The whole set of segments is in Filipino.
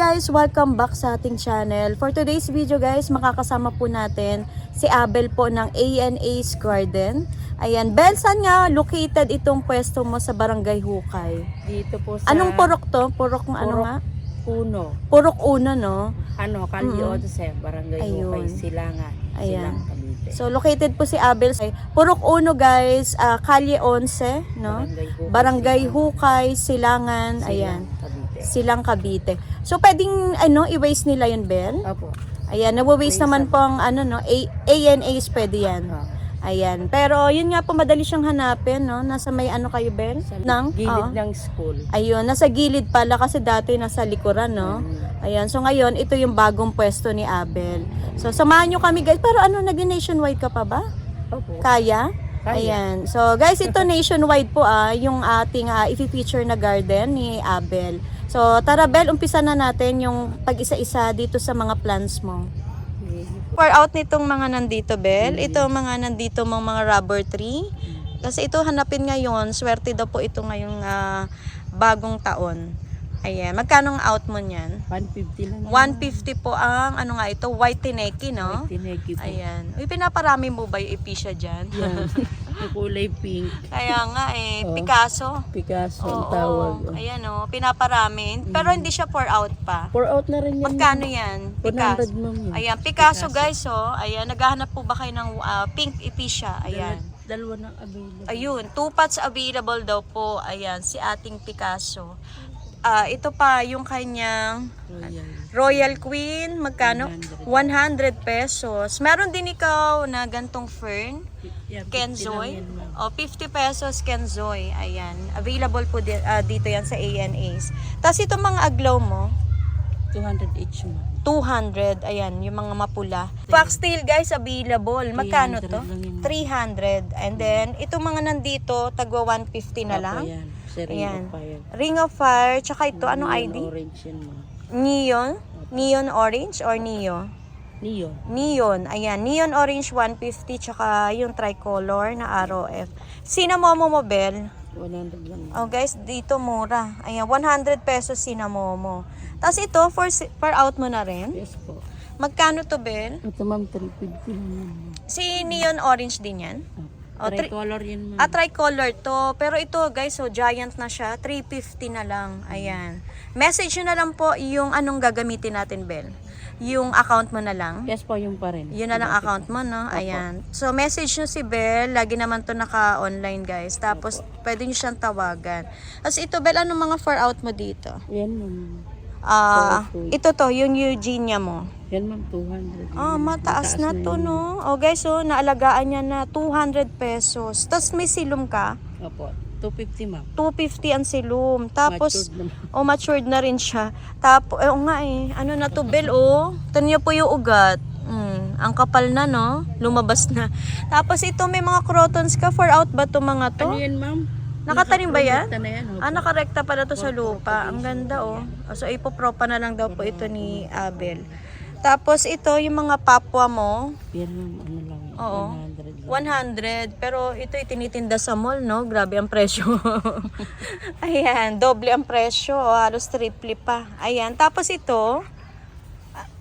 guys! Welcome back sa ating channel. For today's video guys, makakasama po natin si Abel po ng A&A's Garden. Ayan, Bel, saan nga located itong pwesto mo sa Barangay Hukay? Dito po sa... Anong purok to? Purok ng ano nga? Puno. Purok Uno, no? Kalye 11, Barangay Hukay, Silangan. Ayan. Silang, Cavite. So, located po si Abel sa Purok Uno guys, Kalye 11, no? Barangay Hukay, Silangan, ayan. Cavite. Silang Cavite. So, pwedeng, i-waste nila yun, Bel? Opo. Ayan, nawa-waste naman po ang, A&A's pwede yan. Ayan. Pero, yun nga po, madali siyang hanapin, no? Nasa may kayo, Bel? Sa gilid ng school. Ayun, nasa gilid pala kasi dati nasa likuran, no? Ayan, so ngayon, ito yung bagong pwesto ni Abel. So, samahan nyo kami, guys. Pero nag-nationwide ka pa ba? Opo. Kaya? Kaya. Ayan. So, guys, ito nationwide po, yung ating i-feature na garden ni Abel. So, tara, Bel, umpisa na natin yung pag-isa-isa dito sa mga plants mo. For out nitong mga nandito, Bel, ito mga nandito mga rubber tree. Kasi ito hanapin ngayon, swerte daw po ito ngayong bagong taon. Ayan, magkano ang out mo niyan? 150 lang. 150 po ang ito, white tineki, no? White tineki po. Ayan. Uy, pinaparami mo ba yung episya dyan? Yan. Yung kulay pink. Kaya nga Picasso. Picasso ang Oo, tawag. ayan pinaparami. Pero hindi siya pour out pa. Pour out na rin yan. Magkano yan? 100 ma'am yan. Ayan, Picasso guys, ayan, naghahanap po ba kayo ng pink episya? Ayan. Dalawa ng available. Ayun, 2 pots available daw po. Ayan, si ating Picasso. Ito pa yung kanyang Royal Queen, magkano? 100 pesos. Meron din ikaw na gantong fern, Kenzoy. 50 pesos Kenzoy. Ayan, available po dito yan sa A&A's. Tapos itong mga aglaw mo, 200 each mo. 200, ayan, yung mga mapula. Foxtail guys, available. Magkano to? 300. And then, itong mga nandito, tagwa 150 na lang. Ayan. Ring of Fire. Tsaka ito, anong ID? Orange yan mo. Neon? Neon orange or Neo? Neon. Neon. Ayan, neon orange 150. Tsaka yung tricolor na ROF. Sinamomo mo, Bel? 100 lang. Oh guys, dito mura. Ayan, 100 pesos sinamomo. Tapos ito, for out mo na rin. Yes po. Magkano to, Bel? Ito ma'am, 350 lang. Si neon orange din yan? Tricolor yan ma'am. Tricolor to. Pero ito guys, giant na siya. 350 na lang. Ayan. Message nyo na lang po yung anong gagamitin natin, Bel. Yung account mo na lang. Yes po, yung pa rin. Yun na lang account mo, no? Ayan. So, message nyo si Bel. Lagi naman to naka-online, guys. Tapos, pwede nyo siyang tawagan. Tapos ito, Bel, anong mga for out mo dito? Yan ma'am. Ito to, yung Eugenia mo. Yan ma'am, 200. Mataas na to, no? Guys, naalagaan niya na 200 pesos. Tapos may silum ka? Opo, 250 ma'am. 250 ang silum. Tapos, Matured matured na rin siya. Tapos, ano na to, Bel, Ito niyo po yung ugat. Ang kapal na, no? Lumabas na. Tapos, ito, may mga crotons ka. For out ba to mga to? Ano yan ma'am? Nakatanim ba yan? Na yan, Nakarekta pala to sa lupa. Ang ganda, So, ipopropa na lang daw po ito ni Abel. Tapos, ito, yung mga papwa mo. Yan ma'am, ano lang. Oo. 100 lang. 100. Pero ito itinitinda sa mall, no? Grabe ang presyo. Ayan, doble ang presyo. Halos triple pa. Ayan. Tapos ito,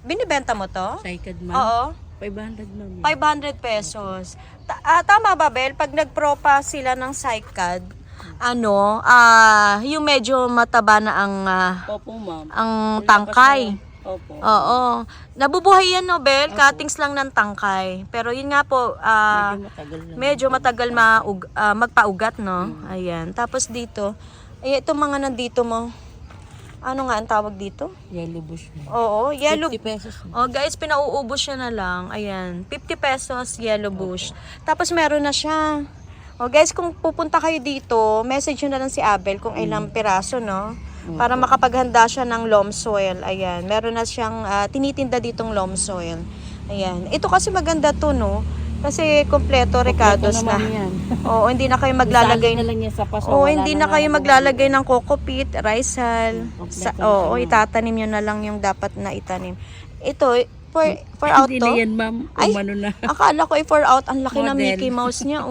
binibenta mo to? Saikad ma'am? Oo. 500 ma'am. 500 pesos. Tama ba, Bel? Pag nagpropa sila ng SICAD, yung medyo mataba na Opo ma'am. ang tangkay. Opo. Oo. Nabubuhay yan, no, Bel? Cuttings lang ng tangkay. Pero yun nga po, medyo matagal magpaugat, no? Ayan. Tapos dito, itong mga nandito mo, ano nga ang tawag dito? Yellow bush ma'am. Oo, yellow. 50 pesos. Guys, pinauubos siya na lang. Ayan, 50 pesos yellow bush. Tapos meron na siya. Guys, kung pupunta kayo dito, message nyo na lang si Abel kung ilang piraso, no? Para makapaghanda siya ng loam soil. Ayan, meron na siyang tinitinda ditong loam soil. Ayan. Ito kasi maganda to, no? Kasi kompleto recados na. Oo, hindi na kayo maglalagay hindi na kayo maglalagay ng coco peat, rice hull. Itatanim nyo na lang yung dapat na itanim. Ito, for out to. Hindi yan ma'am, umano na. Akala ko for out, ang laki ng Mickey Mouse niya,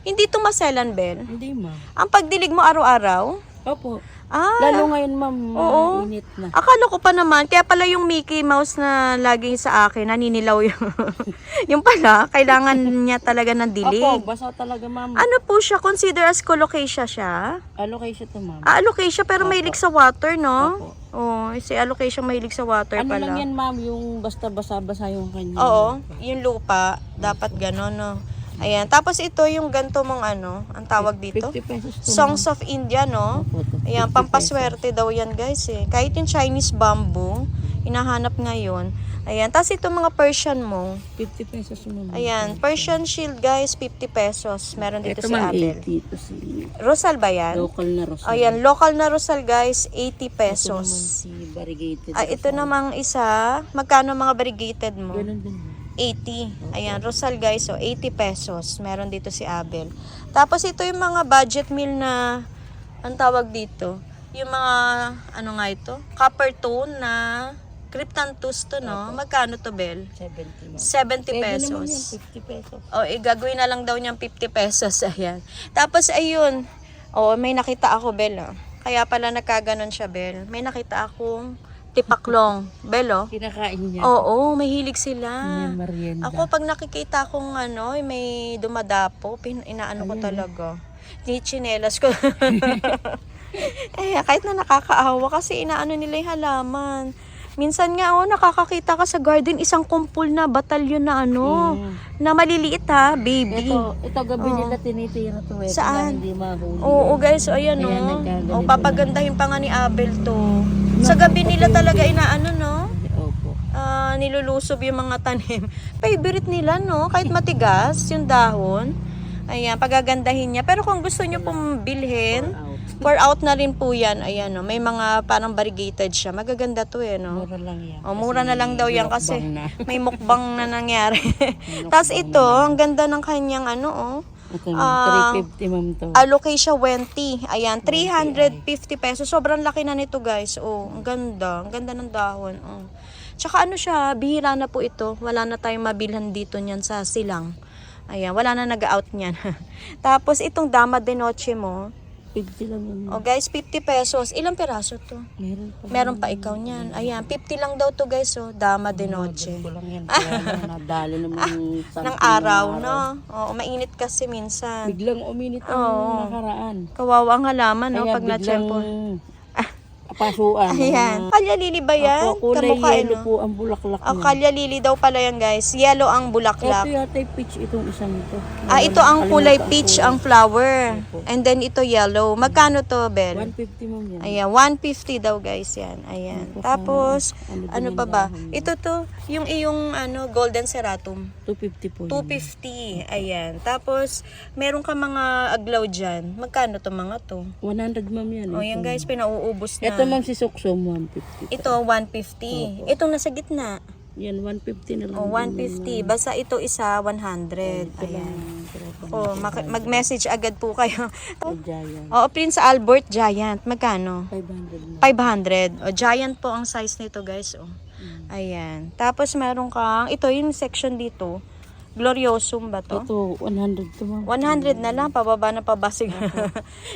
Hindi to maselan, Bel. Hindi ma'am. Ang pagdilig mo araw-araw? Opo. Lalo ngayon, ma'am, Oo. mainit na. Akala ko pa naman, kaya pala yung Mickey Mouse na lagi sa akin, naninilaw yung, yung pala, kailangan niya talaga ng dilig. Opo, basa talaga, ma'am. Ano po siya, consider as colocasia siya? Alocasia to, ma'am. Alocasia pero mahilig sa water, no? Opo. Oh, si alocasia mahilig sa water Ano pala. lang yan, ma'am, yung basta basa-basa yung kanya. Oo, yung lupa, dapat gano'n, no? Ayan, tapos ito yung ganito mong ano, ang tawag dito? 50 pesos to, Songs of India, no? Opo, to. Ayan, 50 pampaswerte daw yan guys eh. Kahit yung Chinese bamboo, hinahanap ngayon. Ayan, tapos ito mga Persian mo. 50 pesos, ma'am. Ayan, Persian shield guys, 50 pesos. Meron dito Ito, si ma'am, Abel. 80 to si Rosal ba yan? local na rosal. Ayan, local na Rosal guys, 80 Ito pesos. naman si variegated. Ito namang isa, magkano mga variegated mo? Ganun din, ma'am. 80. Ayan, Rosal guys, so 80 pesos. Meron dito si Abel. Tapos ito yung mga budget meal na, ang tawag dito, yung mga, ano nga ito? Copper tone na Cryptanthus to, no? Magkano to, Bel? 70, ma'am. 70 Pwede naman pesos. yan, 50 pesos. O, gagawin na lang daw niyang 50 pesos. Ayan. Tapos, ayun. O, may nakita ako, Bel. Oh. Kaya pala nagkaganon siya, Bel. May nakita akong tipaklong. Bel, oh. Kinakain niya. Oo, mahilig sila. Yan, merienda. Ako, pag nakikita akong ano, may dumadapo, inaano ko talaga. Chinelas ko. Kahit na nakakaawa kasi inaano nila yung halaman. Minsan nga, nakakakita ka sa garden, isang kumpul na batalyon na ano, na maliliit ha, baby. Ito gabi nila tinitira to. Saan? Hindi mahuli. Oo, guys, so ayan, Kaya no. nagkaganito O, papagandahin pa nga ni Abel to. Sa gabi nila talaga inaano, no. Opo. Nilulusob yung mga tanim. Favorite nila, no? Kahit matigas yung dahon. Ayan, pagagandahin niya. Pero kung gusto niyo pong bilhin, pour out na rin po yan. Ayan, no? May mga parang variegated siya. Magaganda to eh, no? Mura lang yan. O, mura na lang daw yan kasi mukbang na. may mukbang na nangyari. Tapos ito, ang ganda ng kanyang ano, oh. Ito, ma'am, 350, ma'am, to. Alocasia 20. Ayan, 350 pesos. Sobrang laki na nito, guys. Oh, ang ganda. Ang ganda ng dahon. Oh. Tsaka ano siya, bihira na po ito. Wala na tayong mabilhan dito niyan sa silang. Ayan, wala na nag-out niyan. Tapos itong dama de noche mo. 50 lang yun. Oh, guys, 50 pesos. Ilang peraso to? Meron pa. Meron pa ikaw niyan. Ayan, 50 lang daw to, guys. Oh, dama de noche. Ko lang yan. Kaya nadali naman Ng araw, no? Oo, mainit kasi minsan. Biglang uminit ang Oo. nakaraan. Kawawa ang halaman, no? Kaya Pag na-tsempo. pasuan. Ayan. Kalya lili ba yan? Opo, kulay Kamukha, yellow no? po ang bulaklak Oh, niya. kalya lili daw pala yan, guys. Yellow ang Ito bulaklak. yata yung peach itong isang ito. Ito ang kulay Nakalimutan peach ko. ang flower. Opo. And then ito yellow. Magkano to, Bel? 150, ma'am, yan. Ayan, 150 daw, guys, yan. Ayan. Tapos, ano din ano yung pa ba? dahon niya? Ito to, yung iyong ano, golden seratum. 250 po. yun. 250. Ayan. Tapos, meron ka mga aglaw dyan. Magkano to mga to? 100, ma'am, yan. O, yan guys, pinauubos na. Ito, ma'am, si Suksum, 150. Ito, 150. Itong nasa gitna. Yan, 150 na lang. O, 150. Basta ito isa, 100. Ayan. O, mag-message agad po kayo. Giant. O, Prince Albert Giant. Magkano? 500 na. 500. O, giant po ang size nito, guys. O. Ayan. Tapos, meron kang, ito yung section dito. Gloriosum ba to? Ito, 100 to, ma'am. 100 na lang. Pababa na pabasig.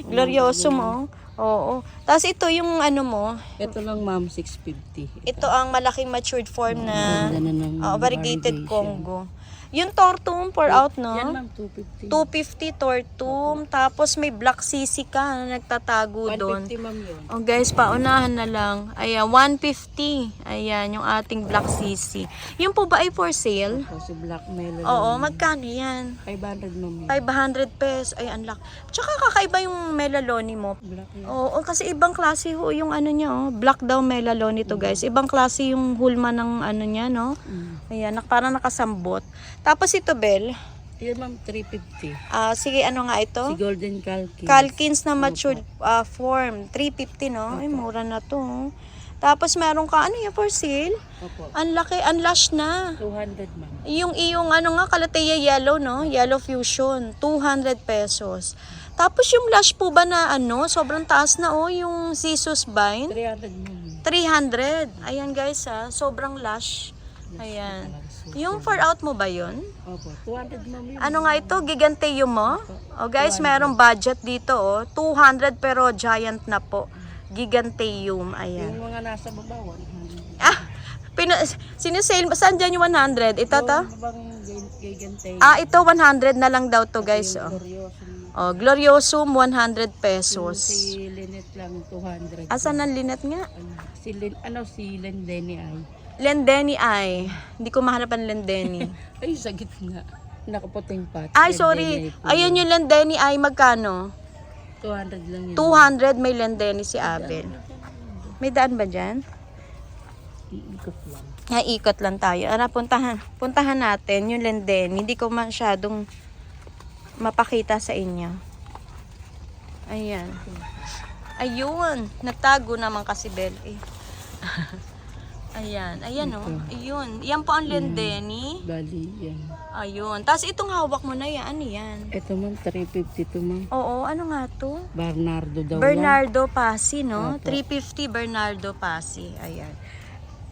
Gloriosum, o. Oo. Tapos, ito yung ano mo. Ito lang, ma'am, 650. Ito ang malaking matured form na Ganda na ng variegated variegation. Congo. Yung tortum pour out, no? Yan, ma'am, 250. 250 tortum. Tapos may black sisi ka na nagtatago doon. 150, ma'am, yun. Oh guys, paunahan na lang. Ayan, 150. Ayan, yung ating black sisi. Yung po ba ay for sale? Kasi black melon. Oo, magkano yan? 500, ma'am. 500 pesos. Ay, unlock. Tsaka kakaiba yung melaloni mo. Black yun. Oo, kasi ibang klase ho yung ano niya, oh. Black daw melaloni to, guys. Ibang klase yung hulma ng ano niya, no? Ayan, parang nakasambot. Tapos ito, Bel. Yan, ma'am, 350. Sige, ano nga ito? Si Golden Calkin. Calkins na matured form. 350, no? Ay, mura na to. Oh. Tapos meron ka, ano yung for sale? Opo. Ang laki, ang lush na. 200, ma'am. Yung iyong ano nga, Calathea yellow, no? Yellow fusion. 200 pesos. Tapos yung lush po ba na ano, sobrang taas na oh, yung Sisus Vine. 300, ma'am. 300. Ayan guys ha, sobrang lush. Ayan. Yung for out mo ba yun? Opo, 200, ma'am. Yun. Ano nga ito? Giganteo mo? O guys, merong budget dito oh. 200 pero giant na po. Giganteum. Ayan. Yung mga nasa baba, 100. Ah, sinisale, saan dyan yung 100? Ito to? Yung babang gigantay. Ah, ito 100 na lang daw to guys. Yung Oh. Glorioso. Oh, Gloriosum 100 Yung pesos. si Lynette lang 200. Asan ang linet nga? Si Lendeni ay. Lendeni ay. Hindi ko mahanap ang Lendeni. Ay, sa gitna. Nakaputing pat. Ay, sorry. Ayan yung Lendeni ay magkano? 200 lang yun. 200 may Lendeni si Abel. May daan ba dyan? Iikot lang. Ikot lang tayo. Ara, puntahan natin yung Lendeni. Hindi ko masyadong mapakita sa inyo. Ayan. Ayun. Nagtago naman kasi Bel. Eh. Ayan. Ayan oh. Ayun. Yan po ang Lendeni. Bali, yan. Ayun. Tapos itong hawak mo na yan. Ano yan? Ito ma'am, 350 to ma'am. Oo. Ano nga to? Bernardo daw yan. Bernardo Pasi, no? Opo. 350 Bernardo Pasi. Ayan.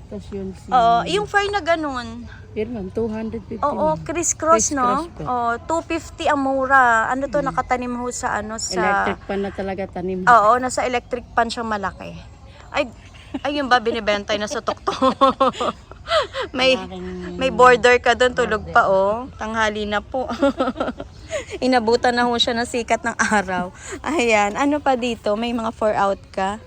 Tapos yun si... Oo. Yung fur na ganun. Yun ma'am, 250 Oo, ma'am. criss-cross, no? Criss-cross po. Oo, 250 ang mura. Ano to, nakatanim ho sa ano, sa... Electric pan na talaga tanim. Oo, nasa electric pan siyang malaki. Ayun ba, binibenta na sa tukto. may border ka doon, tulog pa, oh. Tanghali na po. Inabutan na ho siya ng sikat ng araw. Ayan, ano pa dito? May mga 4 out ka.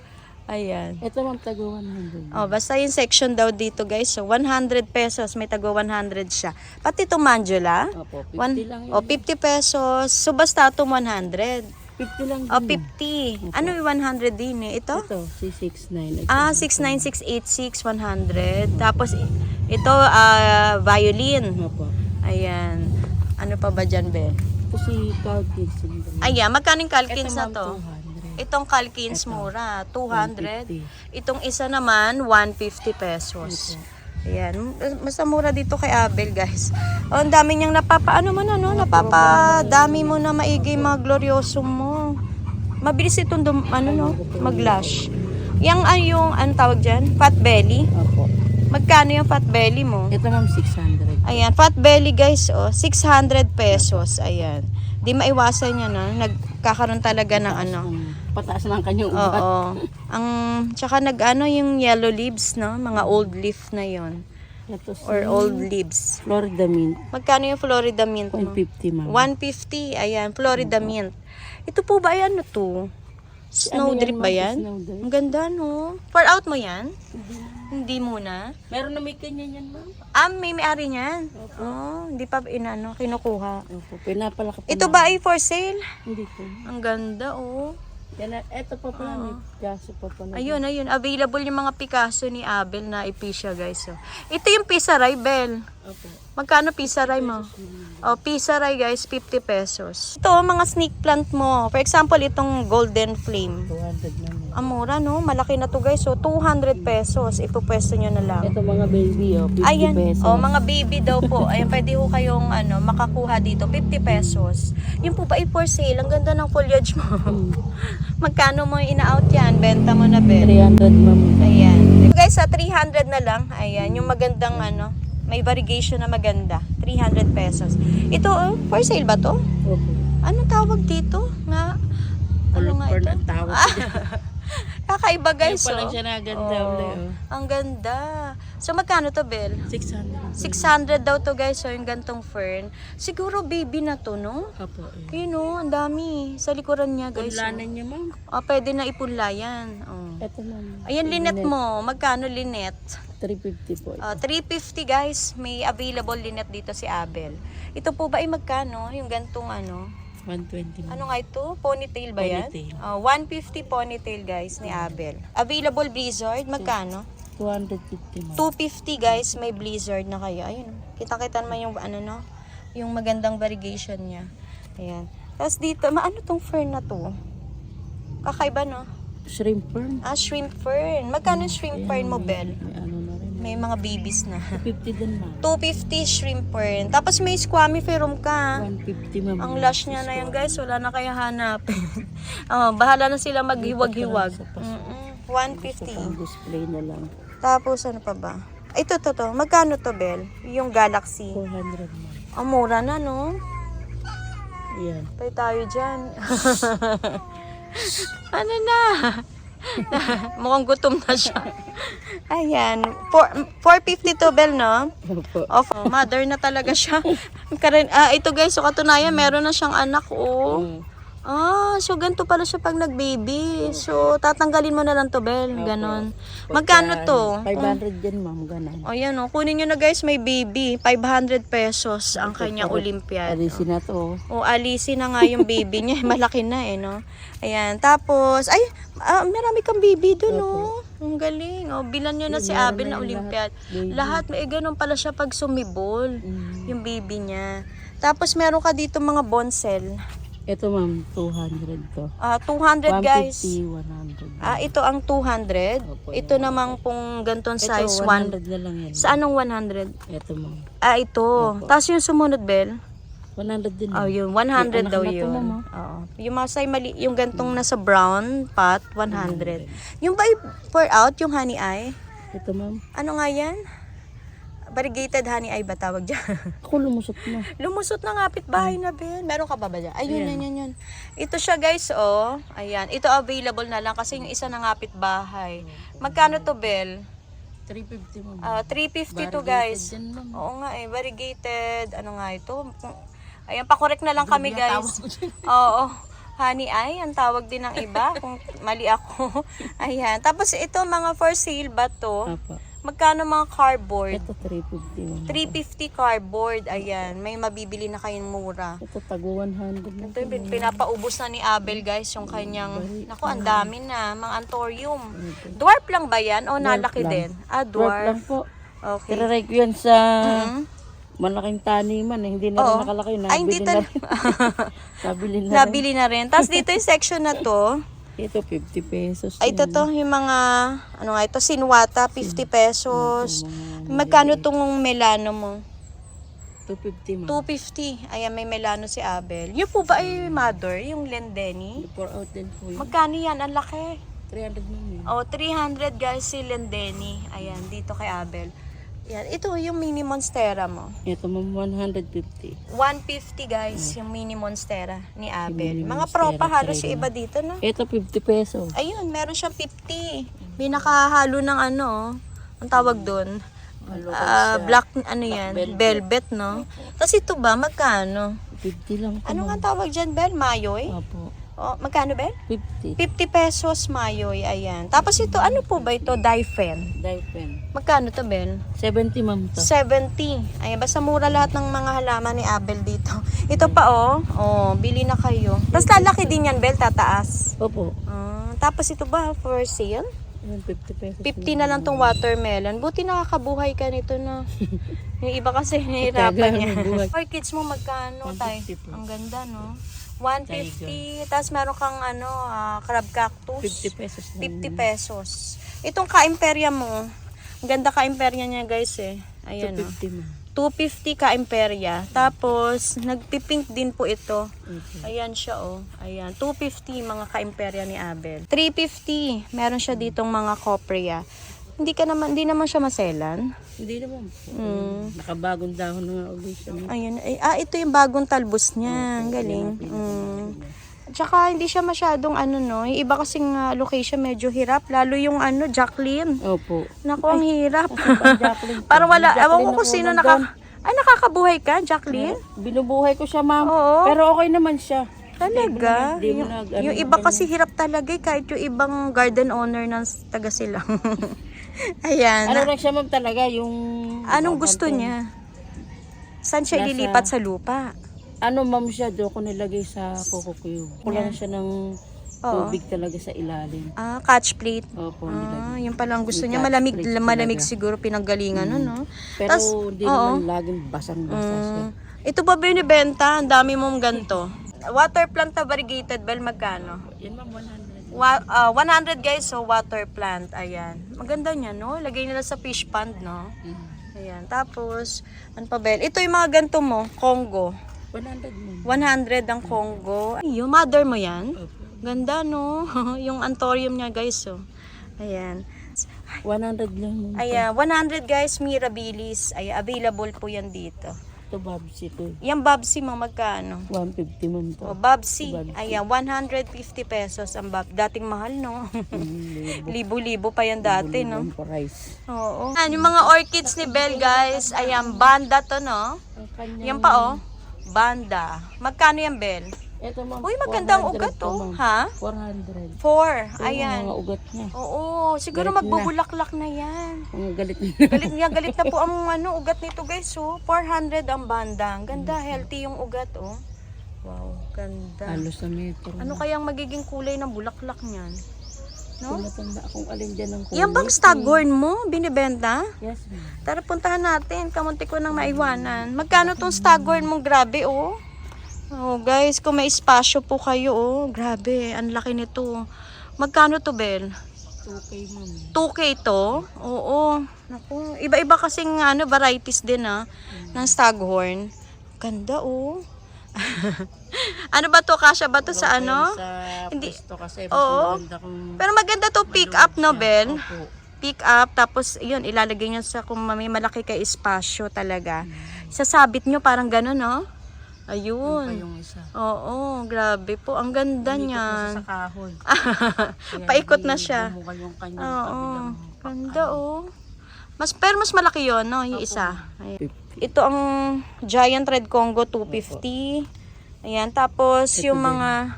Ayan. Ito ma'am, tago 100. Oh, basta yung section daw dito guys. So 100 pesos, may tago 100 siya. Pati itong mandula, Opo, 50 lang yun. 50 pesos. So basta itong 100. 50 lang Oh, din. 50. Ano yung 100 din eh? Ito? Ito, si 69. Ah, 69686 100. Tapos ito violin. Opo. Ayan. Ano pa ba dyan, Bel? Ito si Calkins. Ayan, magkano yung Calkins na ma'am, to? 200. Itong Calkins Ito, mura, 200. 150. Itong isa naman, 150 pesos. Ayan, basta mura dito kay Abel, guys. Oh, ang dami niyang napapadami mo na maigi mga glorioso mo. Mabilis itong mag-lash. Yang yung, ano tawag dyan? Fat belly. Opo. Magkano yung fat belly mo? Ito ma'am, 600. Ayan, fat belly guys, oh, 600 pesos. Ayan. Di maiwasan yan, no? Nagkakaroon talaga ng ano. Pataas ng kanyang ugat. Oo. Tsaka yung yellow leaves, no? Mga old leaf na yon Ito si or old leaves. Florida Mint. Magkano yung Florida mint mo? 150 ma'am. 150. Ayan, Florida mint. Ito po ba, ano to? Snow Ano yan, drip ba ma'am? yan? Snow drip. Ang ganda, no? For out mo yan? Hindi muna. Meron na may kanya yan ma'am. May-ari niyan. Oh, hindi pa kinukuha. Opo, pinapalaki pa Ito namin. ba ay for sale? Hindi po. Ang ganda, oh. Yan, ito pa pala, may kaso pa pala. Ayun. Available yung mga Picasso ni Abel na ipisya, guys. So, ito yung Pisaray, Bel. Opo. Magkano Pisaray mo? Oh, Pisaray, guys, 50 pesos. Ito, mga snake plant mo. For example, itong golden flame. 200 naman. Ang mura, no? Malaki na to, guys. So, 200 pesos. Ipupwesto nyo na lang. Ito mga baby, 50 Ayan. pesos. Oh, mga baby daw po. Ayan, pwede ho kayong makakuha dito. 50 pesos. Yun po ba ay for sale? Ang ganda ng foliage mo. Magkano mo ina-out yan? Benta mo na, Bel. 300 ma'am. Ayan. So guys, sa 300 na lang. Ayan, yung magandang may variegation na maganda. 300 pesos. Ito, for sale ba to? Opo. Anong tawag dito? Ano nga ito? Ang tawag. Kakaiba guys, Ngayon pa lang siya naganda ulit, oh. Ang ganda. So, magkano to, Bel? 600. 600 daw to guys, so yung gantong fern. Siguro baby na to, no? Opo. Yun o, ang dami. Sa likuran niya guys. Punlanan niya ma'am. Pwede na ipunla yan. Ito ma'am. Ayan, linet mo. Magkano linet? 350 po. 350 guys. May available linet dito si Abel. Ito po ba ay magkano? Yung gantong 120 ma'am. ano nga ito? Ponytail ba yan? Ponytail. 150 ponytail guys ni Abel. Available blizzard, magkano? 250 ma'am. 250 guys, may blizzard na kayo. Ayun, kita-kita naman yung yung magandang variegation niya. Ayan. Tapos dito, ano tong fern na to? Kakaiba, no? Shrimp fern. Shrimp fern. Magkano shrimp fern mo, Bel? May ano na rin. May mga babies na. 50 din ma'am. 250 shrimp fern. Tapos may squammy ferrum ka. 150 ma'am. Ang lush niya na yan, guys. Wala na kaya hanapin. Bahala na sila maghiwag-hiwag. 150. Pang display na lang. Tapos ano pa ba? Ito, to. Magkano to, Bel? Yung Galaxy. 400 ma'am. Ang mura na, no? Yan. Pay tayo dyan. Ano na? Mukhang gutom na siya. Ayan. 450 to Bel, no? Opo. Of mother na talaga siya. Ito guys, so katunayan, meron na siyang anak, oh. So ganito pala siya pag nag-baby. So, tatanggalin mo na lang to, Bel. Ganon. Magkano to? 500 yan, ma'am. Ganon. O yan, oh. Kunin nyo na guys, may baby. 500 pesos ang kanyang Olympiad. Alisin na to. O, alisin na nga yung baby niya. Malaki na eh, no? Ayan. Tapos, ay, marami kang baby dun, no? Ang galing. O, bilan nyo na si Abel na Olympiad. Lahat, may ganun pala siya pag sumibol. Yung baby niya. Tapos, meron ka dito mga bonsel. Ito, ma'am, 200 to. 200 guys. 150, 100. Ito ang 200. Opo, Ito namang pong ganton size. Ito, 100 na lang yan. Sa anong 100? Ito, ma'am. Ito. Tapos yung sumunod, Bel? 100 din. Oh, yun. Yung 100 daw anak na to, yun. ma'am, Oo. Yung mga size mali, yung gantong nasa brown pot, 100. Yung ba pour out, yung honey eye? Ito, ma'am. Ano nga yan? Variegated honey eye ba tawag dyan? Ako lumusot na. Lumusot na nga bahay na, Ben. Meron ka pa ba dyan? Ayun, yan. Ito siya, guys, oh. Ayan. Ito available na lang kasi yung isa nangapit bahay. Magkano to, Bel? 350, ma'am. 350 to, guys. Variegated yan, ma'am. Oo nga, variegated. Ano nga ito? Ayan, pakorek na lang kami, guys. Oo. Honey eye, ang tawag din ng iba. Kung mali ako. Ayan. Tapos ito, mga for sale ba to? Apa. Magkano mga cardboard? Ito, 350, ma'am. 350 cardboard. Ayan. May mabibili na kayong mura. Ito, tago 100 na. Ito yung pinapaubos na ni Abel, guys, yung kanyang, naku, ang dami na, mga antorium. Dwarf lang ba yan? O nalaki lang. din? Dwarf lang Dwarf. po. Okay. Tiraray ko yan sa malaking taniman. Hindi na rin nakalaki. Ay, hindi Nabili na rin. Nabili na rin. Nabili na rin. Tapos dito yung section na to, Ito, 50 pesos. ay, ito to, yung mga, ano nga ito, sinwata, 50 pesos. Magkano tong melano mo? 250, ma'am. 250. Ayan, may melano si Abel. Yung po ba ay mother, yung Lendeni? Pour out din po yun. Magkano yan? Ang laki. 300 naman yun. 300 guys si Lendeni. Ayan, dito kay Abel. Yan, ito yung mini monstera mo. Ito, ma'am, 150. 150 guys, yung mini monstera ni Abel. Mini Mga Monstera, propa halos yung try iba dito, no? Ito, 50 pesos. Ayun, meron siyang 50. May nakahalo ng ano, ang tawag doon. Black, ano yan? Velvet, no? Tapos ito ba, magkano? 50 lang po, Ano ma'am. nga tawag dyan, Bel? Mayoy? Opo. Magkano, Bel? 50. 50 pesos mayoy, ayan. Tapos ito, ano po ba ito? Dye-fen. Dye pen. Magkano to, Bel? 70, ma'am, to. 70. Ayan, basta mura lahat ng mga halaman ni Abel dito. Ito pa, bili na kayo. Tapos lalaki din yan, Bel, tataas. Opo. Tapos ito ba, for sale? Ayan, 50 pesos. 50 na lang tong watermelon. Buti nakakabuhay ka nito na. Yung iba kasi nahihirapan niya. For kids mo, magkano, tay? 150 po. Ang ganda, no? 150. Tapos meron kang crab cactus. 50 pesos. 50 pesos. Itong ka-imperya mo, ang ganda ka-imperya niya, guys, eh. Ayan, 250, ma'am. 250 ka-imperya. Tapos, nagpipink din po ito. Okay. Ayan siya, oh. Ayan. 250 mga ka-imperya ni Abel. 350. Meron siya ditong mga copria. Hindi naman siya maselan. Hindi naman po. Nakabagong dahon na nga ulit siya. Ayun. Ito yung bagong talbos niya. Ang galing. Tsaka hindi siya masyadong Yung iba kasing location medyo hirap. Lalo yung Jacqueline. Opo. Naku, ang hirap. Jacqueline. Parang wala. Jacqueline Ewan ko kung ako sino nandun. nakakabuhay ka, Jacqueline? Binubuhay ko siya, ma'am. Oo. Pero okay naman siya. Talaga? Di mo Yung iba kasi hirap talaga kahit yung ibang garden owner ng taga sila. Ayan. Ano lang siya, ma'am, talaga yung... Anong gusto niya? Saan siya ililipat sa lupa? Ano, ma'am, siya doon ko nilagay sa Coco Cube. Kulang siya ng tubig talaga sa ilalim. Catch plate. Opo, Yung palang gusto Yung niya. catch plate Malamig talaga. siguro pinanggalingan, no? Pero Tas, hindi naman laging basang-basa siya. Ito ba binibenta? Ang dami mong ganito. Water plant na variegated, Bel, magkano? Yan, ma'am, 100. 100 guys, so water plant. Ayan. Maganda niya, no? Lagay nila sa fish pond, no? Ayan. Tapos, ano pa, Bel? Ito yung mga ganito mo, Congo. 100 ma'am. 100 ang Congo. Ay, yung mother mo yan? Opo. Ganda, no? Yung antorium niya, guys, oh. Ayan. 100 lang ma'am. Ayan, 100 guys, Mirabilis. Ayan, available po yan dito. Ito Babsi to. Yung Babsi mo, magkano? 150 ma'am to. O, Babsi. Babsi. Ayan, 150 pesos ang dating mahal, no? Libo. Libo-libo pa yan dati, no? Ang price. Oo. Ayan, yung mga orchids ni Belle, guys. Ayan, banda to, no? Ang kanyang... Yan pa, oh. Banda. Magkano yan, Belle? Ito ma'am. Uy, maganda ang 400 ugat, to, oh. ma'am. Ha? 400. 4. Ito Ayan. Mga ugat niya. Oo, siguro Galit na. magbubulaklak na yan. Ang galit niya. Galit na po ang ugat nito, guys, oh. 400 ang banda. Ang ganda, healthy yung ugat, oh. Wow, ganda. Halos sa metro. Ano kayang magiging kulay ng bulaklak niyan? No? Kung natanda akong alin dyan ang kulay. Yan bang staghorn mo? Binibenta? Yes ma'am. Tara, puntahan natin. Kamunti ko nang maiwanan. Magkano tong staghorn mong? Grabe, oh. Oh, guys, kung may espasyo po kayo, oh. Grabe, ang laki nito. Magkano to, Bel? 2K ma'am. 2K to? Oo. Naku, iba-iba kasing varieties din, ng staghorn. Ganda, oh. Ano ba to? Kasya ba to sa ano? Sa Hindi. pwesto kasi. Oo. Maganda kung... Pero maganda to, pick up, no, Bel? Opo. Pick up, tapos yun, ilalagay nyo sa kung may malaki kay espasyo talaga. Sasabit nyo parang gano'n, no? Pa Ayun. yung isa. Oo, grabe po. Ang ganda Ikot na niyan. siya sa kahoy. Paikot na siya. Bumuka yung kanyang Oo, kabilang. ganda, oh. Pero mas malaki yun, no? Yung isa. Ayan. Ito ang Giant Red Congo 250. Ayan, tapos yung mga...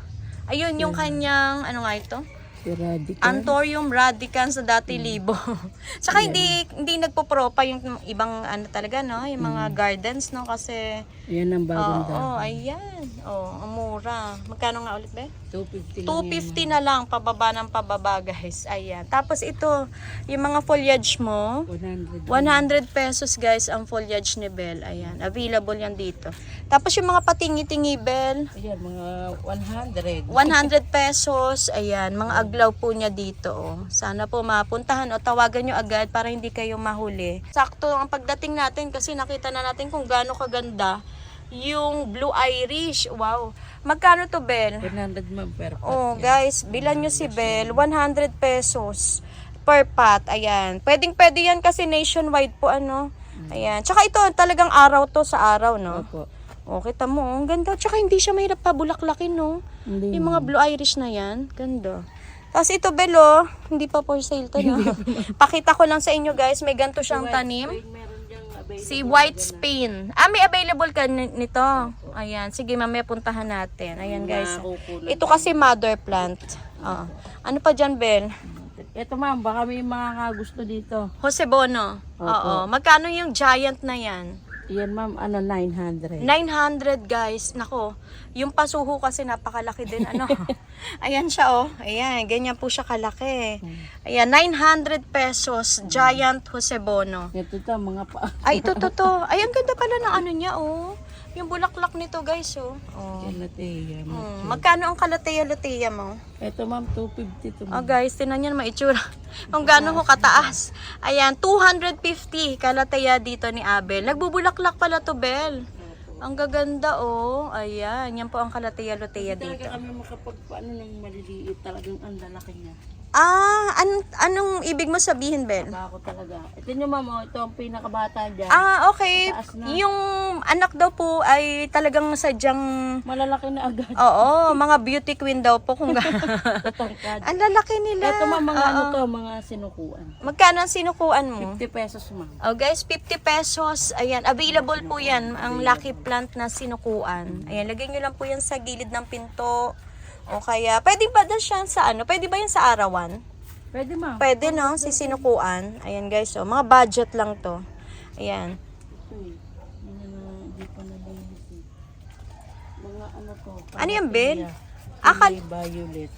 Ayun, yung kanyang... Ano nga ito? Si Radical. Anthurium radicans sa dati libo. Saka hindi nagpo-propa yung ibang talaga, no? Yung mga gardens, no? Kasi Ayan ang bagong oo, dahon. ayan. Oh, ang mura. Magkano nga ulit, be? 250 lang 250 na lang pababa ng pababa, guys. Ayan. Tapos ito, yung mga foliage mo, yan. 100. 100 pesos, guys, ang foliage ni Belle. Ayan, available yan dito. Tapos yung mga patingi-tingi, Belle, Ayan, mga 100. 100 pesos. Ayan, mga aglaw po niya dito. Oh. Sana po mapuntahan o tawagan nyo agad para hindi kayo mahuli. Sakto ang pagdating natin kasi nakita na natin kung gaano kaganda yung Blue Irish. Wow. Magkano to, Belle? 100 ma'am per pot. Oh, guys, bilan nyo si Belle. 100 pesos per pot. Ayan. Pwede yan kasi nationwide po, ano. Ayan. Tsaka ito, talagang araw to sa araw, no? Opo. Oh, kita mo, ang ganda. Tsaka hindi siya mahirap pabulaklakin, no? Hindi Yung mga Blue Irish na yan, ganda. Tapos ito, Belo, hindi pa for sale to, no? Pakita ko lang sa inyo, guys. May ganito siyang tanim. Meron diyang available. Si White Spain. May available ka nito. Ayan, sige, mamaya puntahan natin. Ayan, guys. Ito kasi mother plant. Ano pa dyan, Bel? Ito ma'am, baka may mga gusto dito. Jose Bono. Opo. Oo. Magkano yung giant na yan? Yan ma'am, 900. 900, guys. Nako, yung pasuho kasi napakalaki din, ano. Ayan siya, oh. Ayan, ganyan po siya kalaki. Ayan, 900 pesos, giant Jose Bono. Ito to, mga pa. Ay, ito. Ay, ang ganda pala ng ano niya, oh. Yung bulaklak nito, guys, oh. Oh. Kalateya. Magkano ang kalateya-luteya mo? Ito ma'am, 250 to Oh, ma'am. guys, tinan niyan maitsura. Kung gaano ko kataas. Ayan, 250 kalateya dito ni Abel. Nagbubulaklak pala to, Bel. Ang gaganda, oh. Ayan, yan po ang kalateya-luteya dito. Talaga kami makapagpaano ng maliliit. Talagang ang lalaki niya. Anong ibig mo sabihin, Bel? Baka ako talaga. Ito nyo ma'am, oh, ito ang pinakabata dyan. Okay. Mataas na. Yung anak daw po ay talagang sadyang, Malalaki na agad. oo, mga beauty queen daw po. Kung Tangkad. ang lalaki nila. Ito ma'am, mga Oo. ano to, mga sinukuan. Magkano ang sinukuan mo? 50 pesos ma'am. Oh guys, 50 pesos. Ayan, available po yan. Ang lucky plant na sinukuan. Ayan, lagay nyo lang po yan sa gilid ng pinto. O kaya, pwede ba na siya sa ano? Pwede ba yan sa arawan? Pwede ma'am. Pwede, no? Si sinukuan. Ayan guys, oh. Mga budget lang to. Ayan. Ito eh. Hindi pa nalinis eh. Mga ano to. Ano yung Bel? Kulay violet.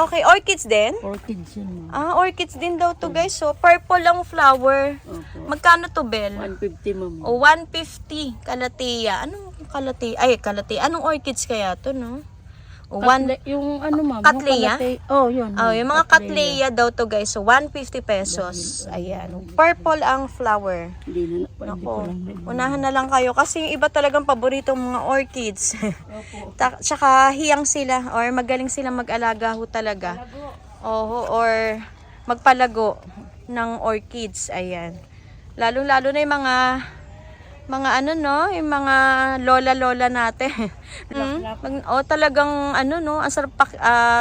Okay. Orchids din? Orchids yun ma'am. Orchids din daw to guys. So, purple lang flower. Opo. Magkano to, Bel? 150 ma'am. O, 150. Kalateya. Anong kalateya? Ay, kalateya. Anong orchids kaya to, no? O, Yung ano ma'am. Cattleya? Yun. yung mga Cattleya daw to guys. So, 150 pesos. Ayan. Purple ang flower. Hindi na. Hindi ko Nako, lang. unahan na lang kayo. Kasi yung iba talagang paboritong mga orchids. Opo. Tsaka hiyang sila or magaling sila mag-alaga ho talaga. Oo, or magpalago ng orchids. Ayan. Lalo-lalo na yung mga mga ano no, yung mga lola-lola natin. Talagang ano no, ang sarap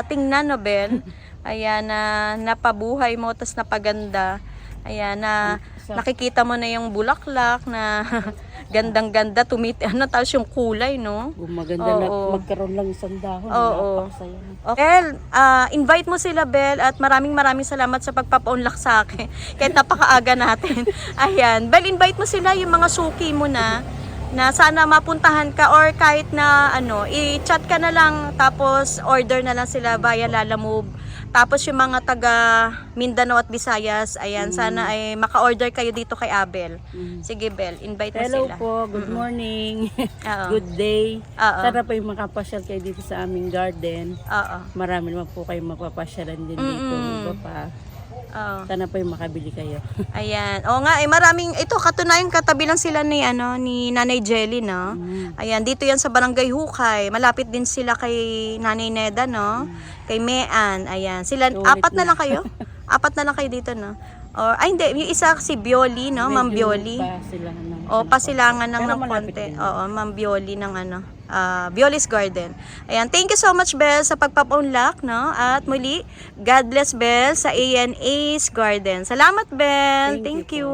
tingnan no, Bel. Ayan na napabuhay mo tas napaganda. Ayan na nakikita mo na yung bulaklak na gandang-ganda tapos yung kulay no. Maganda na magkaroon lang isang dahon. Napakasaya. Bel, invite mo sila Bel at maraming salamat sa pagpapa-unlock sa akin. Kahit napakaaga natin. Ayan, Bel, invite mo sila yung mga suki mo na sana mapuntahan ka or kahit na i-chat ka na lang tapos order na lang sila via Lalamove. Tapos yung mga taga Mindanao at Visayas, ayan, sana ay maka-order kayo dito kay Abel. Sige Bel, invite mo Hello sila. po, good morning. Good day. Oo. Sana po yung makapasyal kayo dito sa aming garden. Oo. Marami naman po kayo mapapasyalan din dito. Iba pa. Oo. Sana po yung makabili kayo. Ayan. Oo nga, maraming ito katunayan katabi lang sila ni ni Nanay Jelly, no. Ayan, dito 'yan sa Barangay Hukay. Malapit din sila kay Nanay Neda, no. Kay Mean. Ayan. Sila apat na lang kayo. Apat na lang kayo dito, no. Or hindi, yung isa si Bioli, no, Ma'am Bioli. Pasilangan ng konti. Oo, Ma'am Bioli ng Bioli's Garden. Ayan, thank you so much Bel sa pagpapa-unlock, no? At muli, God bless Bel sa ANA's Garden. Salamat Bel. Thank you.